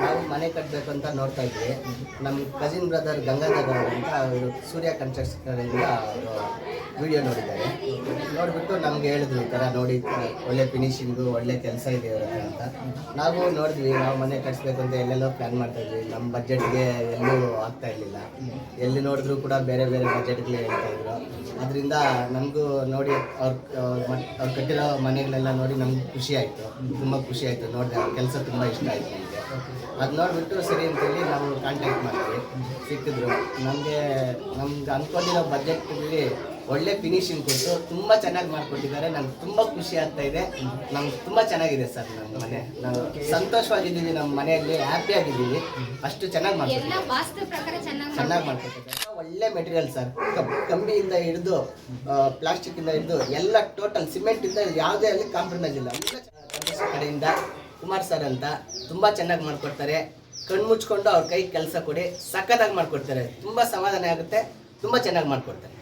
ನಾವು ಮನೆ ಕಟ್ಟಬೇಕು ಅಂತ ನೋಡ್ತಾ ಇದ್ವಿ. ನಮ್ಮ ಕಸಿನ್ ಬ್ರದರ್ ಗಂಗಾಧರ್ ಅಂತ ಅವರು ಸೂರ್ಯ ಕನ್ಸ್ಟ್ರಕ್ಷನಿಂದ ಅವರು ವಿಡಿಯೋ ನೋಡಿದ್ದಾರೆ. ನೋಡಿಬಿಟ್ಟು ನಮ್ಗೆ ಹೇಳಿದ್ರು ಈ ಥರ ನೋಡಿ ಒಳ್ಳೆ ಫಿನಿಶಿಂಗು ಒಳ್ಳೆ ಕೆಲಸ ಇದೆ ಇರುತ್ತೆ ಅಂತ. ನಾವು ನೋಡಿದ್ವಿ, ನಾವು ಮನೆ ಕಟ್ಸ್ಬೇಕು ಅಂತ ಎಲ್ಲೆಲ್ಲೋ ಪ್ಲ್ಯಾನ್ ಮಾಡ್ತಾಯಿದ್ವಿ. ನಮ್ಮ ಬಜೆಟ್ಗೆ ಎಲ್ಲೂ ಆಗ್ತಾ ಇರಲಿಲ್ಲ. ಎಲ್ಲಿ ನೋಡಿದ್ರು ಕೂಡ ಬೇರೆ ಬೇರೆ ಬಜೆಟ್ಗಳೇ ಹೇಳ್ತಾಯಿದ್ರು. ಅದರಿಂದ ನಮಗೂ ನೋಡಿ ಅವ್ರು ಕಟ್ಟಿರೋ ಮನೆಗಳೆಲ್ಲ ನೋಡಿ ನಮ್ಗೆ ಖುಷಿ ಆಯಿತು, ತುಂಬ ಖುಷಿ ಆಯಿತು. ನೋಡಿದೆ ಅವ್ರ ಕೆಲಸ ತುಂಬ ಇಷ್ಟ ಆಯಿತು ನಮಗೆ. ಅದು ನೋಡಿಬಿಟ್ಟು ಸರಿ ಅಂತೇಳಿ ನಾವು ಕಾಂಟ್ಯಾಕ್ಟ್ ಮಾಡಿದ್ವಿ. ಸಿಕ್ಕಿದ್ರು ನಮಗೆ ಅಂದ್ಕೊಂಡಿರೋ ಬಜೆಟ್ನಲ್ಲಿ ಒಳ್ಳೆ ಫಿನಿಶಿಂಗ್ ಕೊಟ್ಟು ತುಂಬ ಚೆನ್ನಾಗಿ ಮಾಡಿಕೊಟ್ಟಿದ್ದಾರೆ. ನಂಗೆ ತುಂಬ ಖುಷಿ ಆಗ್ತಾ ಇದೆ. ನಮ್ಗೆ ತುಂಬ ಚೆನ್ನಾಗಿದೆ ಸರ್. ನಮ್ಮ ಮನೆ ನಾವು ಸಂತೋಷವಾಗಿದ್ದೀವಿ, ನಮ್ಮ ಮನೆಯಲ್ಲಿ ಹ್ಯಾಪಿ ಆಗಿದ್ದೀವಿ. ಅಷ್ಟು ಚೆನ್ನಾಗಿ ಮಾಡ್ಕೊಟ್ಟಿದ್ದಾರೆ, ಚೆನ್ನಾಗಿ ಮಾಡ್ಕೊಟ್ಟಿದ್ದಾರೆ. ಒಳ್ಳೆ ಮೆಟೀರಿಯಲ್ ಸರ್. ಕಂಬಿಯಿಂದ ಹಿಡಿದು ಪ್ಲಾಸ್ಟಿಕ್ಕಿಂದ ಹಿಡಿದು ಎಲ್ಲ ಟೋಟಲ್ ಸಿಮೆಂಟಿಂದ ಯಾವುದೇ ಅಲ್ಲಿ ಕಾಂಪ್ರಮೈಸ್ ಇಲ್ಲ. ಕಡೆಯಿಂದ ಕುಮಾರ್ ಸರ್ ಅಂತ ತುಂಬ ಚೆನ್ನಾಗಿ ಮಾಡಿಕೊಡ್ತಾರೆ. ಕಣ್ಣು ಮುಚ್ಕೊಂಡು ಅವ್ರ ಕೈ ಕೆಲಸ ಕೊಡಿ, ಸಖತ್ತಾಗಿ ಮಾಡಿಕೊಡ್ತಾರೆ. ತುಂಬ ಸಮಾಧಾನ ಆಗುತ್ತೆ, ತುಂಬ ಚೆನ್ನಾಗಿ ಮಾಡಿಕೊಡ್ತಾರೆ.